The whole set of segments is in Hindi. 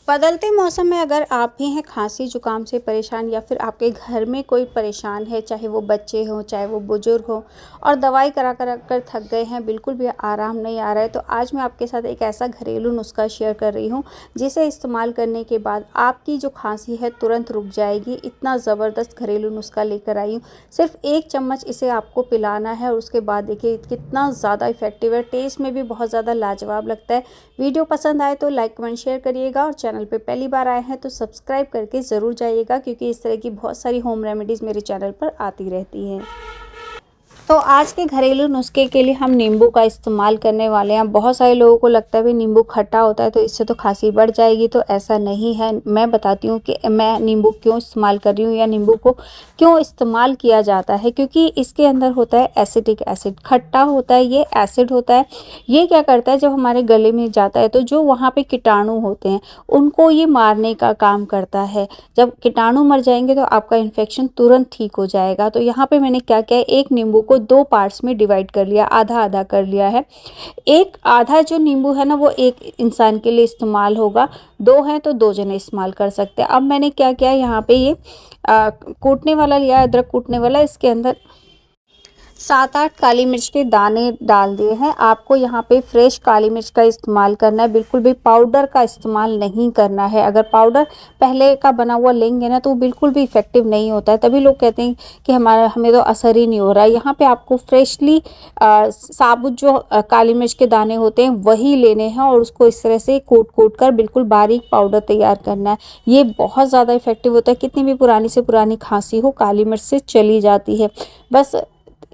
बदलते मौसम में अगर आप भी हैं खांसी जुकाम से परेशान या फिर आपके घर में कोई परेशान है, चाहे वो बच्चे हों चाहे वो बुजुर्ग हों और दवाई करा करा कर थक गए हैं, बिल्कुल भी आराम नहीं आ रहा है, तो आज मैं आपके साथ एक ऐसा घरेलू नुस्खा शेयर कर रही हूँ जिसे इस्तेमाल करने के बाद आपकी जो खांसी है तुरंत रुक जाएगी। इतना ज़बरदस्त घरेलू नुस्खा लेकर आई हूँ। सिर्फ 1 चम्मच इसे आपको पिलाना है और उसके बाद देखिए कितना ज़्यादा इफेक्टिव है। टेस्ट में भी बहुत ज़्यादा लाजवाब लगता है। वीडियो पसंद आए तो लाइक कमेंट शेयर करिएगा और चैनल पे पहली बार आए हैं तो सब्सक्राइब करके ज़रूर जाइएगा, क्योंकि इस तरह की बहुत सारी होम रेमेडीज़ मेरे चैनल पर आती रहती हैं। तो आज के घरेलू नुस्खे के लिए हम नींबू का इस्तेमाल करने वाले हैं। बहुत सारे लोगों को लगता है भाई नींबू खट्टा होता है तो इससे तो खांसी बढ़ जाएगी, तो ऐसा नहीं है। मैं बताती हूँ कि मैं नींबू क्यों इस्तेमाल कर रही हूँ या नींबू को क्यों इस्तेमाल किया जाता है। क्योंकि इसके अंदर होता है एसिटिक एसिड, खट्टा होता है, ये एसिड होता है। ये क्या करता है, जब हमारे गले में जाता है तो जो वहाँ पे कीटाणु होते हैं उनको ये मारने का काम करता है। जब कीटाणु मर जाएंगे तो आपका इन्फेक्शन तुरंत ठीक हो जाएगा। तो यहाँ पे मैंने क्या किया, एक नींबू को 2 पार्ट्स में डिवाइड कर लिया, आधा आधा कर लिया है। एक आधा जो नींबू है ना वो एक इंसान के लिए इस्तेमाल होगा, 2 हैं तो 2 जने इस्तेमाल कर सकते हैं। अब मैंने क्या किया, यहाँ पे ये कूटने वाला लिया, अदरक कूटने वाला। इसके अंदर 7-8 काली मिर्च के दाने डाल दिए हैं। आपको यहाँ पे फ्रेश काली मिर्च का इस्तेमाल करना है, बिल्कुल भी पाउडर का इस्तेमाल नहीं करना है। अगर पाउडर पहले का बना हुआ लेंगे ना तो वो बिल्कुल भी इफ़ेक्टिव नहीं होता है, तभी लोग कहते हैं कि हमें तो असर ही नहीं हो रहा है। यहाँ पे आपको फ्रेशली साबुत जो काली मिर्च के दाने होते हैं वही लेने हैं और उसको इस तरह से कूट कर बिल्कुल बारीक पाउडर तैयार करना है। ये बहुत ज़्यादा इफ़ेक्टिव होता है। कितनी भी पुरानी से पुरानी खांसी हो, काली मिर्च से चली जाती है। बस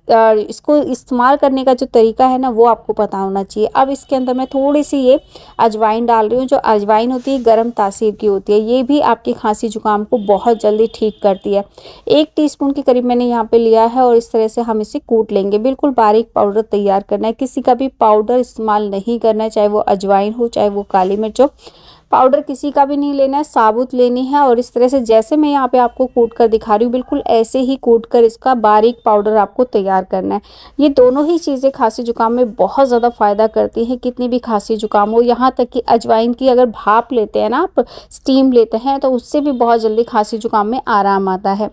इसको इस्तेमाल करने का जो तरीका है ना वो आपको पता होना चाहिए। अब इसके अंदर मैं थोड़ी सी ये अजवाइन डाल रही हूँ। जो अजवाइन होती है गर्म तासीर की होती है, ये भी आपकी खांसी जुकाम को बहुत जल्दी ठीक करती है। 1 टीस्पून के करीब मैंने यहाँ पे लिया है और इस तरह से हम इसे कूट लेंगे। बिल्कुल बारीक पाउडर तैयार करना है। किसी का भी पाउडर इस्तेमाल नहीं करना है, चाहे वो अजवाइन हो चाहे वो काली मिर्च हो। पाउडर किसी का भी नहीं लेना है, साबुत लेनी है। और इस तरह से जैसे मैं यहाँ पे आपको कूट कर दिखा रही हूँ, बिल्कुल ऐसे ही कूट कर इसका बारीक पाउडर आपको तैयार करना है। ये दोनों ही चीज़ें खांसी जुकाम में बहुत ज़्यादा फ़ायदा करती हैं, कितनी भी खांसी जुकाम हो। यहाँ तक कि अजवाइन की अगर भाप लेते हैं ना आप, स्टीम लेते हैं, तो उससे भी बहुत जल्दी खांसी जुकाम में आराम आता है।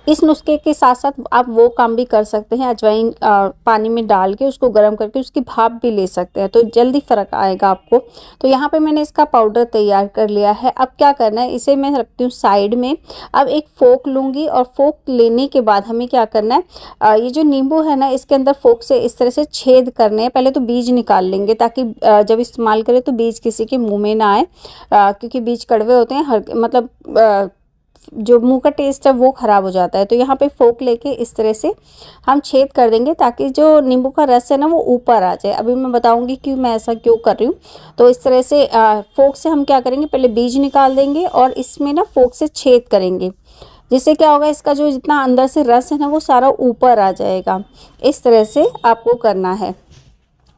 इस नुस्खे के साथ साथ आप वो काम भी कर सकते हैं, अजवाइन पानी में डाल के उसको गर्म करके उसकी भाप भी ले सकते हैं, तो जल्दी फ़र्क आएगा आपको। तो यहाँ पे मैंने इसका पाउडर तैयार कर लिया है। अब क्या करना है, इसे मैं रखती हूँ साइड में। अब एक फोक लूँगी और फोक लेने के बाद हमें क्या करना है, ये जो नींबू है ना इसके अंदर फोक से इस तरह से छेद करने हैं। पहले तो बीज निकाल लेंगे ताकि जब इस्तेमाल करें तो बीज किसी के मुँह में ना आए, क्योंकि बीज कड़वे होते हैं, मतलब जो मुंह का टेस्ट है वो ख़राब हो जाता है। तो यहाँ पे फोक लेके इस तरह से हम छेद कर देंगे ताकि जो नींबू का रस है ना वो ऊपर आ जाए। अभी मैं बताऊंगी कि मैं ऐसा क्यों कर रही हूँ। तो इस तरह से फोक से हम क्या करेंगे, पहले बीज निकाल देंगे और इसमें ना फोक से छेद करेंगे, जिससे क्या होगा, इसका जो जितना अंदर से रस है ना वो सारा ऊपर आ जाएगा। इस तरह से आपको करना है।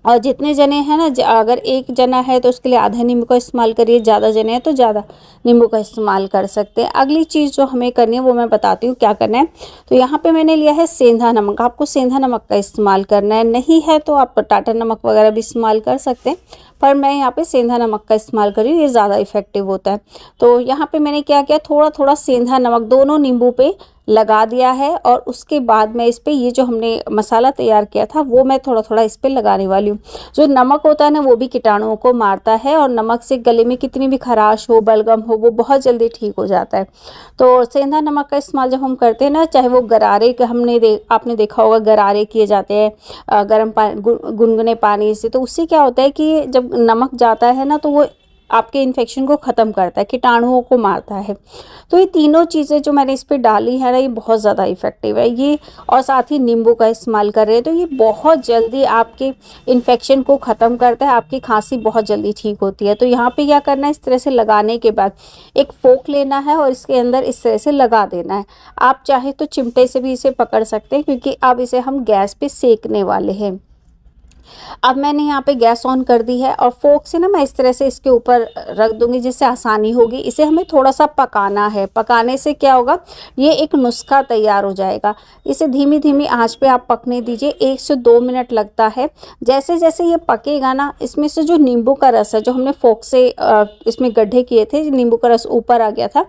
और जितने जने हैं ना, अगर 1 जना है तो उसके लिए आधा नींबू का इस्तेमाल करिए, ज़्यादा जने हैं तो ज़्यादा नींबू का इस्तेमाल कर सकते हैं। अगली चीज़ जो हमें करनी है वो मैं बताती हूँ क्या करना है। तो यहाँ पे मैंने लिया है सेंधा नमक। आपको सेंधा नमक का इस्तेमाल करना है, नहीं है तो आप टाटा नमक वगैरह भी इस्तेमाल कर सकते हैं, पर मैं यहाँ पे सेंधा नमक का इस्तेमाल कर रही हूँ, ये ज़्यादा इफेक्टिव होता है। तो यहाँ पे मैंने क्या किया, थोड़ा थोड़ा सेंधा नमक दोनों नींबू पे लगा दिया है और उसके बाद मैं इस पे ये जो हमने मसाला तैयार किया था वो मैं थोड़ा थोड़ा इस पे लगाने वाली हूँ। जो नमक होता है ना वो भी कीटाणुओं को मारता है और नमक से गले में कितनी भी खराश हो, बलगम हो, वो बहुत जल्दी ठीक हो जाता है। तो सेंधा नमक का इस्तेमाल जब हम करते हैं ना, चाहे वो गरारे आपने देखा होगा गरारे किए जाते हैं गर्म पानी गुनगुने पानी से, तो उससे क्या होता है कि जब नमक जाता है ना तो वो आपके इन्फेक्शन को ख़त्म करता है, कीटाणुओं को मारता है। तो ये तीनों चीज़ें जो मैंने इस पे डाली है ना ये बहुत ज़्यादा इफ़ेक्टिव है ये। और साथ ही नींबू का इस्तेमाल कर रहे हैं तो ये बहुत जल्दी आपके इन्फेक्शन को ख़त्म करता है, आपकी खांसी बहुत जल्दी ठीक होती है। तो यहाँ पे क्या करना है, इस तरह से लगाने के बाद एक फोक लेना है और इसके अंदर इस तरह से लगा देना है। आप चाहे तो चिमटे से भी इसे पकड़ सकते हैं, क्योंकि अब इसे हम गैस पे सेकने वाले हैं। अब मैंने यहाँ पे गैस ऑन कर दी है और फोक से ना मैं इस तरह से इसके ऊपर रख दूंगी जिससे आसानी होगी। इसे हमें थोड़ा सा पकाना है। पकाने से क्या होगा, ये एक नुस्खा तैयार हो जाएगा। इसे धीमी धीमी आंच पे आप पकने दीजिए, 1 से 2 मिनट लगता है। जैसे जैसे ये पकेगा ना, इसमें से जो नींबू का रस है, जो हमने फोक से इसमें गड्ढे किए थे, नींबू का रस ऊपर आ गया था,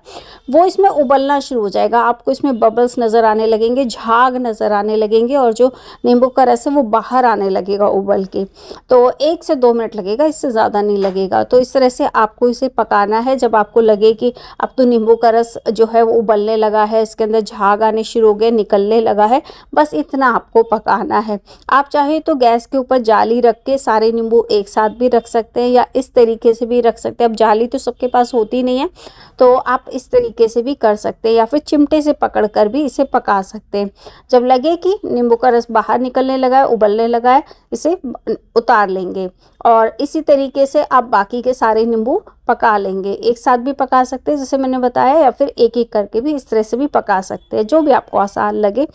वो इसमें उबलना शुरू हो जाएगा। आपको इसमें बबल्स नज़र आने लगेंगे, झाग नज़र आने लगेंगे और जो नींबू का रस है वो बाहर आने लगेगा उबल के। तो 1 से 2 मिनट लगेगा, इससे ज़्यादा नहीं लगेगा। तो इस तरह से आपको इसे पकाना है। जब आपको लगे कि अब तो नींबू का रस जो है वो उबलने लगा है, इसके अंदर झाग आने शुरू हो गए, निकलने लगा है, बस इतना आपको पकाना है। आप चाहे तो गैस के ऊपर जाली रख के सारे नींबू एक साथ भी रख सकते हैं या इस तरीके से भी रख सकते हैं। अब जाली तो सबके पास होती नहीं है, तो आप इस तरीके से भी कर सकते हैं या फिर चिमटे से पकड़कर भी इसे पका सकते हैं। जब लगे कि नींबू का रस बाहर निकलने लगा है, उबलने लगा है, इसे उतार लेंगे और इसी तरीके से आप बाकी के सारे नींबू पका लेंगे। एक साथ भी पका सकते हैं जैसे मैंने बताया, या फिर एक एक करके भी इस तरह से भी पका सकते हैं, जो भी आपको आसान लगे।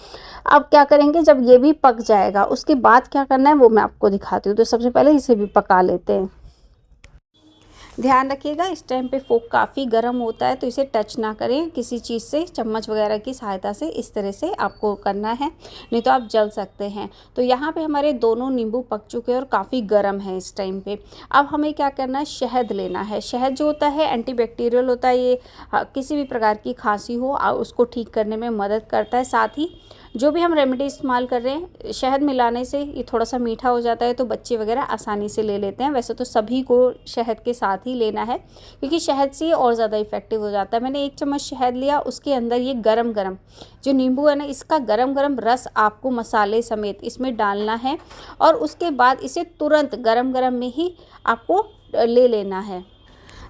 अब क्या करेंगे, जब ये भी पक जाएगा उसके बाद क्या करना है वो मैं आपको दिखाती हूँ। तो सबसे पहले इसे भी पका लेते हैं। ध्यान रखिएगा, इस टाइम पे फोक काफ़ी गर्म होता है, तो इसे टच ना करें किसी चीज़ से, चम्मच वगैरह की सहायता से इस तरह से आपको करना है, नहीं तो आप जल सकते हैं। तो यहाँ पे हमारे दोनों नींबू पक चुके हैं और काफ़ी गर्म है इस टाइम पे। अब हमें क्या करना है, शहद लेना है। शहद जो होता है एंटीबैक्टीरियल होता है, ये किसी भी प्रकार की खांसी हो उसको ठीक करने में मदद करता है। साथ ही जो भी हम रेमेडी इस्तेमाल कर रहे हैं, शहद मिलाने से ये थोड़ा सा मीठा हो जाता है, तो बच्चे वगैरह आसानी से ले लेते हैं। वैसे तो सभी को शहद के साथ ही लेना है, क्योंकि शहद से ये और ज़्यादा इफेक्टिव हो जाता है। मैंने 1 चम्मच शहद लिया, उसके अंदर ये गरम गरम जो नींबू है ना, इसका गरम गरम रस आपको मसाले समेत इसमें डालना है और उसके बाद इसे तुरंत गरम गरम में ही आपको ले लेना है।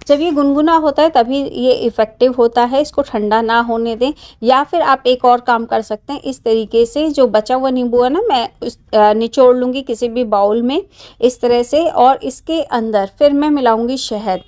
जब ये गुनगुना होता है तभी ये इफ़ेक्टिव होता है, इसको ठंडा ना होने दें। या फिर आप एक और काम कर सकते हैं, इस तरीके से जो बचा हुआ नींबू है ना, मैं निचोड़ लूँगी किसी भी बाउल में इस तरह से, और इसके अंदर फिर मैं मिलाऊँगी शहद।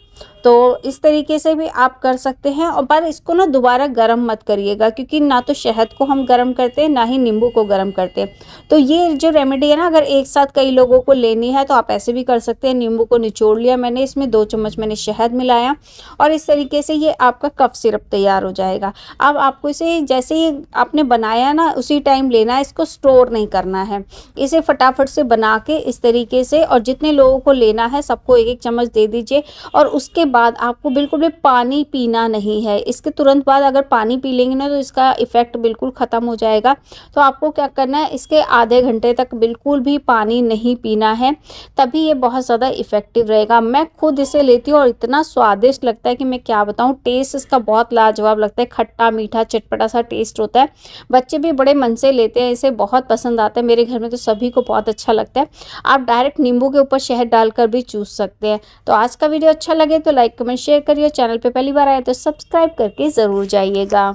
तो इस तरीके से भी आप कर सकते हैं। और पर इसको ना दोबारा गर्म मत करिएगा, क्योंकि ना तो शहद को हम गर्म करते हैं, ना ही नींबू को गर्म करते हैं। तो ये जो रेमेडी है ना, अगर एक साथ कई लोगों को लेनी है तो आप ऐसे भी कर सकते हैं। नींबू को निचोड़ लिया मैंने, इसमें 2 चम्मच मैंने शहद मिलाया और इस तरीके से ये आपका कफ सिरप तैयार हो जाएगा। अब आपको इसे जैसे ही आपने बनाया ना उसी टाइम लेना है, इसको स्टोर नहीं करना है। इसे फटाफट से बना के इस तरीके से, और जितने लोगों को लेना है सबको 1-1 चम्मच दे दीजिए। और उसके बाद आपको बिल्कुल भी पानी पीना नहीं है। इसके तुरंत बाद अगर पानी पी लेंगे ना तो इसका इफ़ेक्ट बिल्कुल ख़त्म हो जाएगा। तो आपको क्या करना है, इसके आधे घंटे तक बिल्कुल भी पानी नहीं पीना है, तभी ये बहुत ज़्यादा इफ़ेक्टिव रहेगा। मैं खुद इसे लेती हूँ और इतना स्वादिष्ट लगता है कि मैं क्या बताऊँ। टेस्ट इसका बहुत लाजवाब लगता है, खट्टा मीठा चटपटा सा टेस्ट होता है। बच्चे भी बड़े मन से लेते हैं, इसे बहुत पसंद आता है। मेरे घर में तो सभी को बहुत अच्छा लगता है। आप डायरेक्ट नींबू के ऊपर शहद डालकर भी चूस सकते हैं। तो आज का वीडियो अच्छा लगे तो लाइक कमेंट शेयर करिए। चैनल पे पहली बार आए तो सब्सक्राइब करके ज़रूर जाइएगा।